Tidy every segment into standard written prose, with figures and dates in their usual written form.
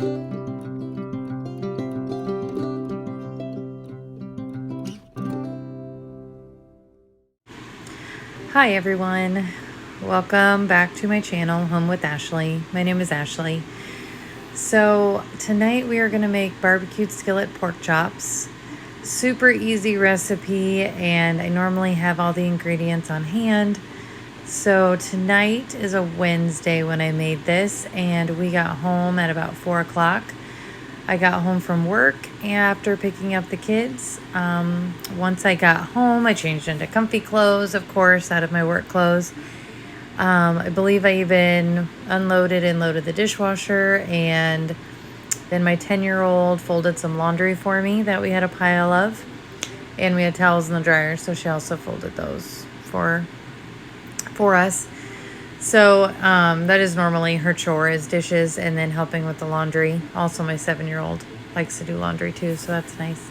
Hi everyone, welcome back to my channel, Home with Ashley. My name is Ashley. So tonight we are going to make barbecued skillet pork chops. Super easy recipe, and I normally have all the ingredients on hand. So tonight is a Wednesday when I made this, and we got home at about 4 o'clock. I got home from work after picking up the kids. Once I got home, I changed into comfy clothes, of course, out of my work clothes. I believe I even unloaded and loaded the dishwasher, and then my 10-year-old folded some laundry for me that we had a pile of, and we had towels in the dryer, so she also folded those for us. So that is normally her chore, is dishes and then helping with the laundry. Also, my 7-year-old likes to do laundry too, so that's nice.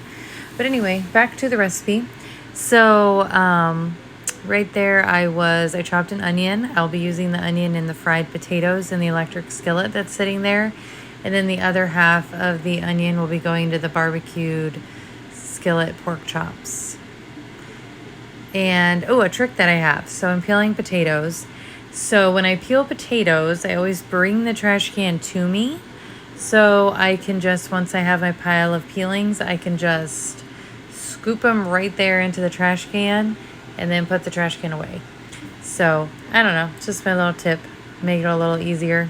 But anyway, back to the recipe. So right there I chopped an onion. I'll be using the onion in the fried potatoes in the electric skillet that's sitting there. And then the other half of the onion will be going to the barbecued skillet pork chops. And, oh, a trick that I have. So I'm peeling potatoes. So when I peel potatoes, I always bring the trash can to me. So I can just, once I have my pile of peelings, I can just scoop them right there into the trash can and then put the trash can away. So, I don't know, just my little tip. Make it a little easier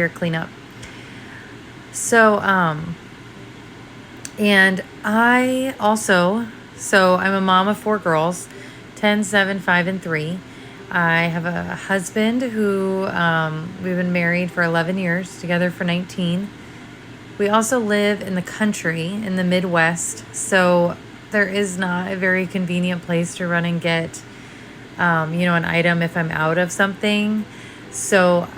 cleanup. So, and I also, I'm a mom of 4 girls, 10, 7, 5, and 3. I have a husband who we've been married for 11 years, together for 19. We also live in the country, in the Midwest, so there is not a very convenient place to run and get, an item if I'm out of something. So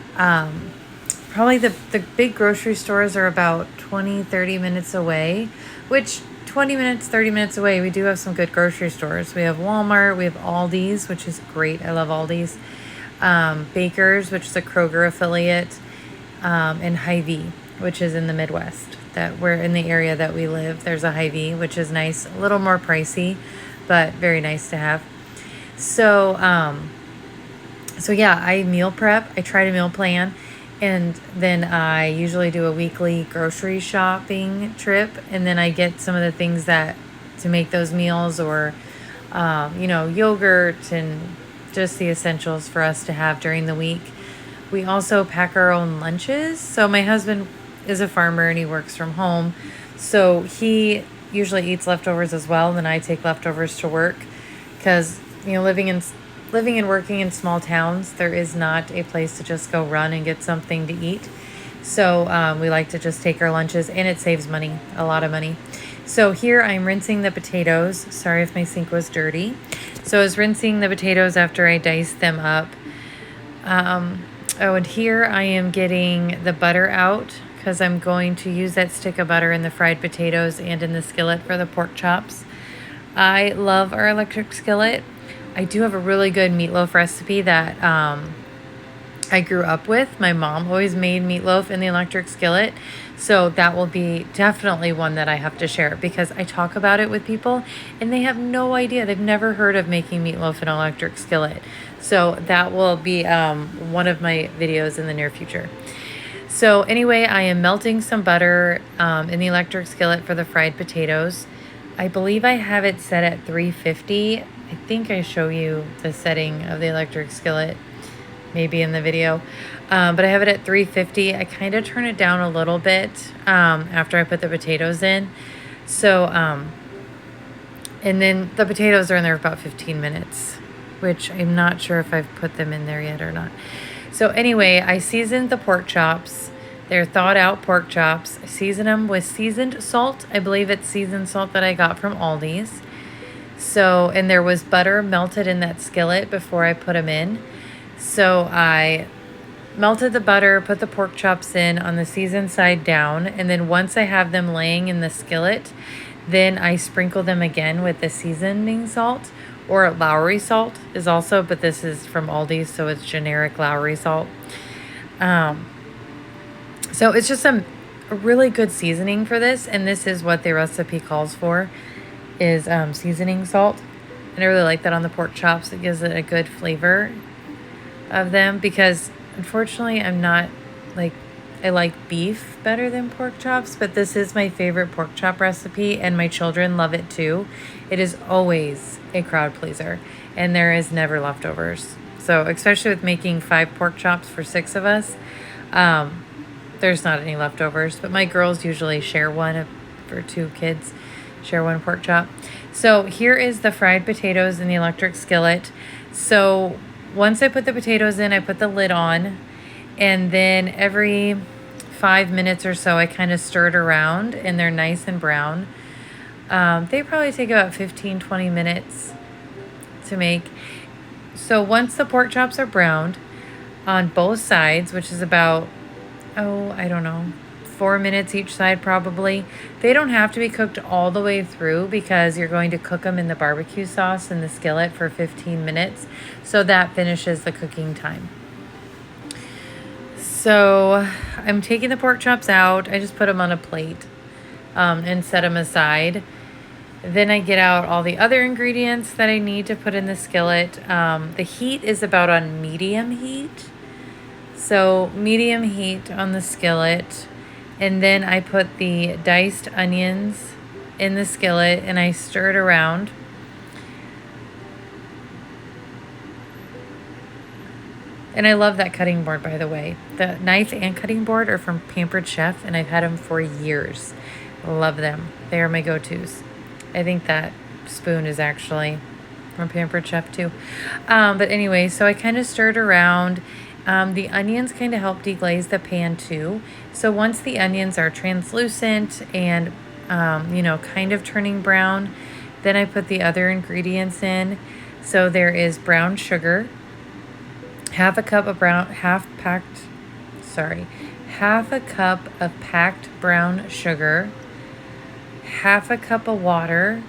probably the big grocery stores are about 20, 30 minutes away, which 20 minutes, 30 minutes away, we do have some good grocery stores. We have Walmart, we have Aldi's, which is great. I love Aldi's. Baker's, which is a Kroger affiliate, and Hy-Vee, which is in the Midwest. That we're in the area that we live. There's a Hy-Vee, which is nice, a little more pricey, but very nice to have. So, yeah, I meal prep. I try to meal plan. And then I usually do a weekly grocery shopping trip, and then I get some of the things that to make those meals, or yogurt and just the essentials for us to have during the week. We also pack our own lunches. So my husband is a farmer and he works from home, so he usually eats leftovers as well, and then I take leftovers to work, because living and working in small towns, there is not a place to just go run and get something to eat. So we like to just take our lunches, and it saves money, a lot of money. So here I'm rinsing the potatoes. Sorry if my sink was dirty. So I was rinsing the potatoes after I diced them up. And here I am getting the butter out, because I'm going to use that stick of butter in the fried potatoes and in the skillet for the pork chops. I love our electric skillet. I do have a really good meatloaf recipe that I grew up with. My mom always made meatloaf in the electric skillet. So that will be definitely one that I have to share, because I talk about it with people and they have no idea. They've never heard of making meatloaf in an electric skillet. So that will be one of my videos in the near future. So anyway, I am melting some butter in the electric skillet for the fried potatoes. I believe I have it set at 350. I think I show you the setting of the electric skillet maybe in the video, but I have it at 350. I kind of turn it down a little bit after I put the potatoes in. So, and then the potatoes are in there for about 15 minutes, which I'm not sure if I've put them in there yet or not. So anyway, I seasoned the pork chops. They're thawed out pork chops. I season them with seasoned salt. I believe it's seasoned salt that I got from Aldi's. So, and there was butter melted in that skillet before I put them in. So I melted the butter, put the pork chops in on the seasoned side down, and then once I have them laying in the skillet, then I sprinkle them again with the seasoning salt, or Lowry salt is also, but this is from Aldi's, so it's generic Lowry salt. So it's just a a really good seasoning for this, and this is what the recipe calls for, is seasoning salt. And I really like that on the pork chops. It gives it a good flavor of them, because unfortunately I'm not like, I like beef better than pork chops, but this is my favorite pork chop recipe and my children love it too. It is always a crowd pleaser and there is never leftovers. So especially with making 5 pork chops for 6 of us, there's not any leftovers, but my girls usually share one. For 2 kids, share 1 pork chop. So here is the fried potatoes in the electric skillet. So once I put the potatoes in, I put the lid on, and then every 5 minutes or so, I kind of stir it around, and they're nice and brown. They probably take about 15-20 minutes to make. So once the pork chops are browned on both sides, which is about, I don't know, 4 minutes each side probably. They don't have to be cooked all the way through because you're going to cook them in the barbecue sauce in the skillet for 15 minutes. So that finishes the cooking time. So I'm taking the pork chops out. I just put them on a plate and set them aside. Then I get out all the other ingredients that I need to put in the skillet. The heat is about on medium heat. So medium heat on the skillet. And then I put the diced onions in the skillet and I stir it around. And I love that cutting board, by the way. The knife and cutting board are from Pampered Chef, and I've had them for years. Love them. They are my go-tos. I think that spoon is actually from Pampered Chef too. But anyway, so I kind of stirred around. The onions kind of help deglaze the pan too. So once the onions are translucent and, kind of turning brown, then I put the other ingredients in. So there is brown sugar, half a cup of packed brown sugar, half a cup of water,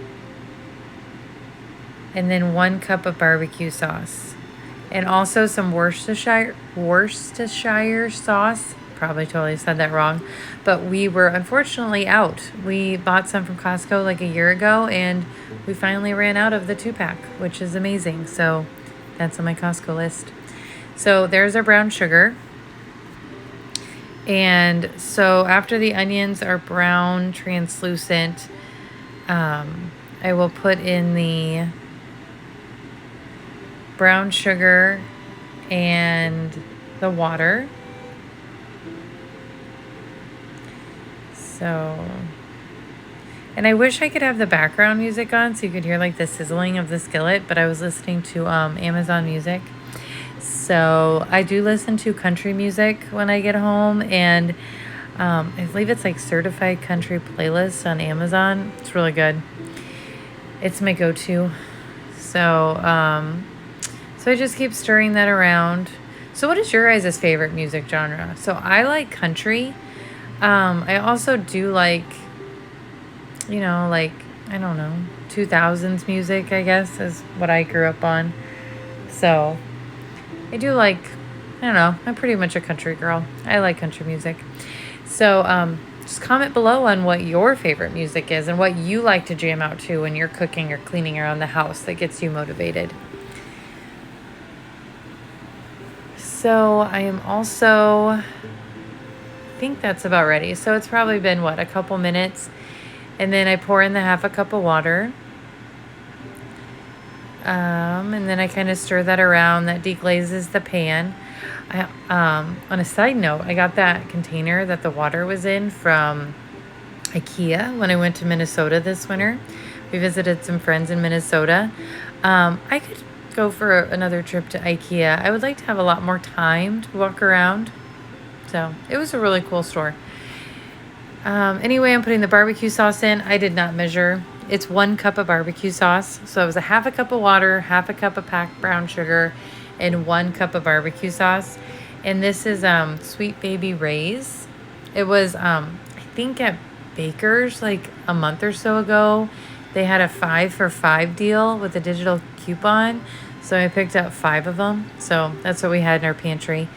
and then 1 cup of barbecue sauce. And also some Worcestershire sauce. Probably totally said that wrong. But we were unfortunately out. We bought some from Costco like a year ago, and we finally ran out of the 2-pack, which is amazing. So that's on my Costco list. So there's our brown sugar. And so after the onions are brown, translucent, I will put in the brown sugar and the water. So, and I wish I could have the background music on so you could hear like the sizzling of the skillet, but I was listening to Amazon Music. So I do listen to country music when I get home, and I believe it's like certified country playlist on Amazon. It's really good. It's my go-to. So I just keep stirring that around. So what is your guys' favorite music genre? So I like country. I also do like, I don't know, 2000s music, I guess, is what I grew up on. So I do like, I don't know, I'm pretty much a country girl. I like country music. So just comment below on what your favorite music is and what you like to jam out to when you're cooking or cleaning around the house that gets you motivated. So I am also, I think that's about ready. So it's probably been, a couple minutes. And then I pour in the half a cup of water. And then I kind of stir that around. That deglazes the pan. On a side note, I got that container that the water was in from IKEA when I went to Minnesota this winter. We visited some friends in Minnesota. I could go for another trip to IKEA. I would like to have a lot more time to walk around. So it was a really cool store. Anyway, I'm putting the barbecue sauce in. I did not measure. It's 1 cup of barbecue sauce. So it was a half a cup of water, half a cup of packed brown sugar, and 1 cup of barbecue sauce. And this is Sweet Baby Ray's. It was, I think at Baker's like a month or so ago. They had a 5 for 5 deal with a digital coupon. So I picked up 5 of them. So that's what we had in our pantry.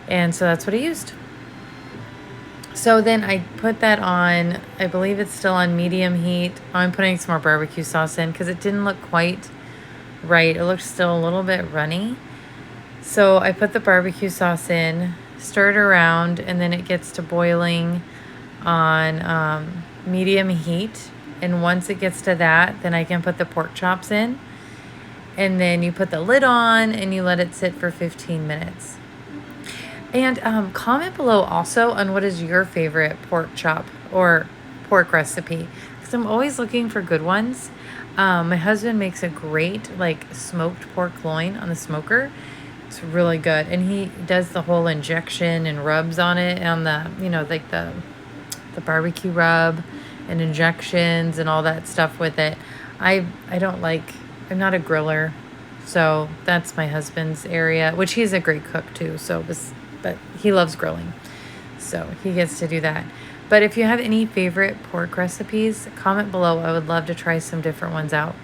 And so that's what I used. So then I put that on, I believe it's still on medium heat. I'm putting some more barbecue sauce in because it didn't look quite right. It looked still a little bit runny. So I put the barbecue sauce in, stir it around, and then it gets to boiling on medium heat. And once it gets to that, then I can put the pork chops in. And then you put the lid on and you let it sit for 15 minutes. And comment below also on what is your favorite pork chop or pork recipe, because I'm always looking for good ones. My husband makes a great like smoked pork loin on the smoker. It's really good, and he does the whole injection and rubs on it on the, you know, like the barbecue rub and injections and all that stuff with it. I don't like, I'm not a griller, so that's my husband's area, which he's a great cook too. But he loves grilling, so he gets to do that. But if you have any favorite pork recipes, comment below. I would love to try some different ones out.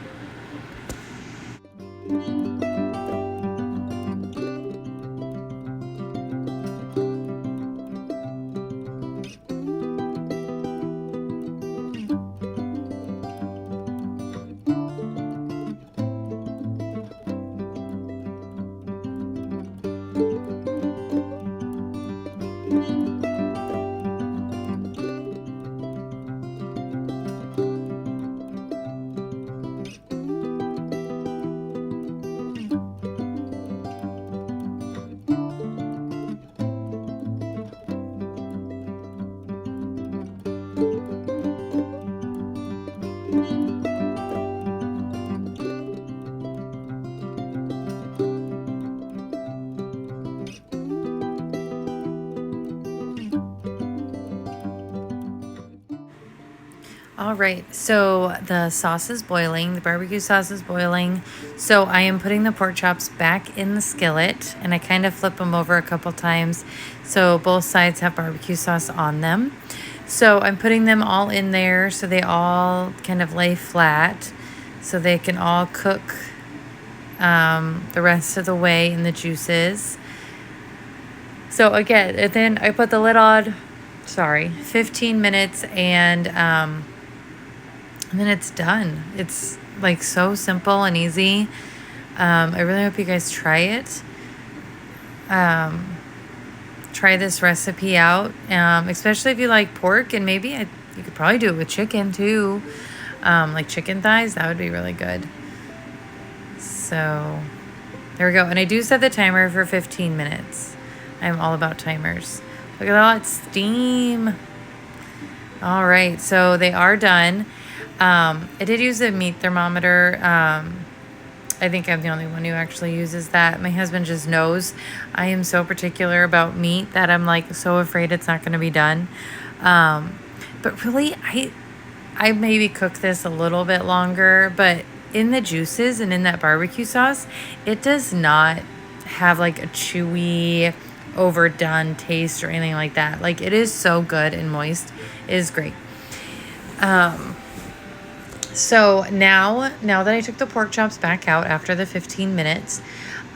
All right, so the sauce is boiling, the barbecue sauce is boiling. So I am putting the pork chops back in the skillet, and I kind of flip them over a couple times so both sides have barbecue sauce on them. So I'm putting them all in there so they all kind of lay flat so they can all cook the rest of the way in the juices. So again, and then I put the lid on, 15 minutes, and then it's done. It's like so simple and easy. I really hope you guys try it. Try this recipe out, especially if you like pork, and maybe you could probably do it with chicken too, like chicken thighs. That would be really good. So there we go. And I do set the timer for 15 minutes. I'm all about timers. Look at all that steam. All right, so they are done. I did use a meat thermometer. I think I'm the only one who actually uses that. My husband just knows I am so particular about meat that I'm like so afraid it's not going to be done. But really, I maybe cook this a little bit longer, but in the juices and in that barbecue sauce, it does not have like a chewy, overdone taste or anything like that. Like, it is so good and moist. It is great. So now that I took the pork chops back out after the 15 minutes,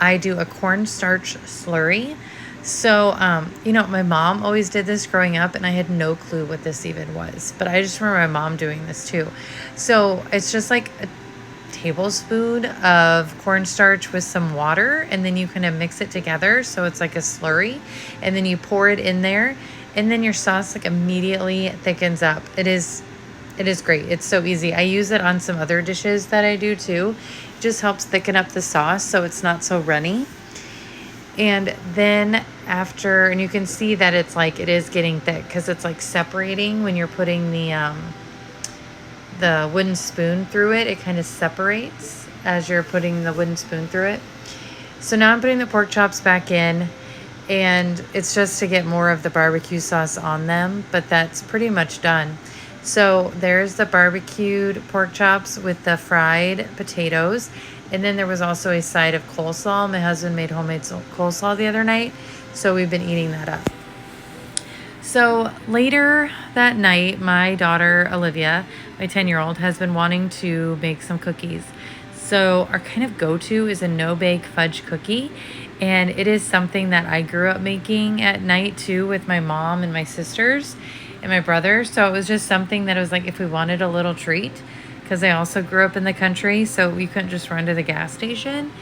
I do a cornstarch slurry. So, my mom always did this growing up, and I had no clue what this even was. But I just remember my mom doing this too. So it's just like a tablespoon of cornstarch with some water, and then you kind of mix it together so it's like a slurry, and then you pour it in there, and then your sauce like immediately thickens up. It is great. It's so easy. I use it on some other dishes that I do too. It just helps thicken up the sauce so it's not so runny. And then and you can see that it's like, it is getting thick because it's like separating when you're putting the wooden spoon through it. It kind of separates as you're putting the wooden spoon through it. So now I'm putting the pork chops back in, and it's just to get more of the barbecue sauce on them, but that's pretty much done. So there's the barbecued pork chops with the fried potatoes. And then there was also a side of coleslaw. My husband made homemade coleslaw the other night, so we've been eating that up. So later that night, my daughter, Olivia, my 10-year-old, has been wanting to make some cookies. So our kind of go-to is a no-bake fudge cookie. And it is something that I grew up making at night too with my mom and my sisters and my brother. So it was just something that was like if we wanted a little treat, because I also grew up in the country, so we couldn't just run to the gas station.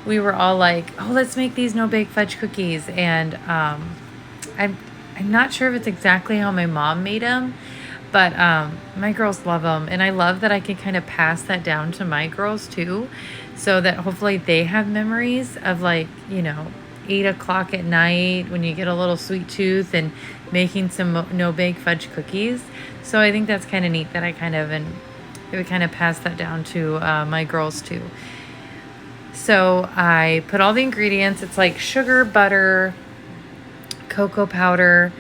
We were all like, oh, let's make these no-bake fudge cookies. And I'm not sure if it's exactly how my mom made them, but my girls love them. And I love that I can kind of pass that down to my girls too, so that hopefully they have memories of, like, 8 o'clock at night when you get a little sweet tooth and making some no-bake fudge cookies. So I think that's kind of neat that I would kind of pass that down to my girls too. So I put all the ingredients. It's like sugar, butter, cocoa powder,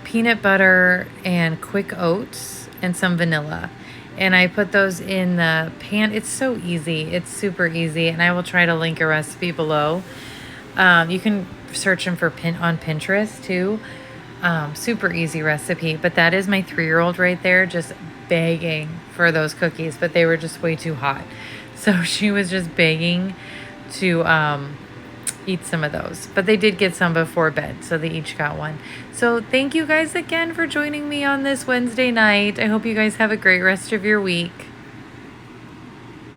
peanut butter, and quick oats, and some vanilla. And I put those in the pan. It's so easy. It's super easy. And I will try to link a recipe below. You can search them on Pinterest too. Super easy recipe. But that is my 3-year-old right there, just begging for those cookies. But they were just way too hot. So she was just begging to eat some of those. But they did get some before bed, so they each got one. So thank you guys again for joining me on this Wednesday night. I hope you guys have a great rest of your week.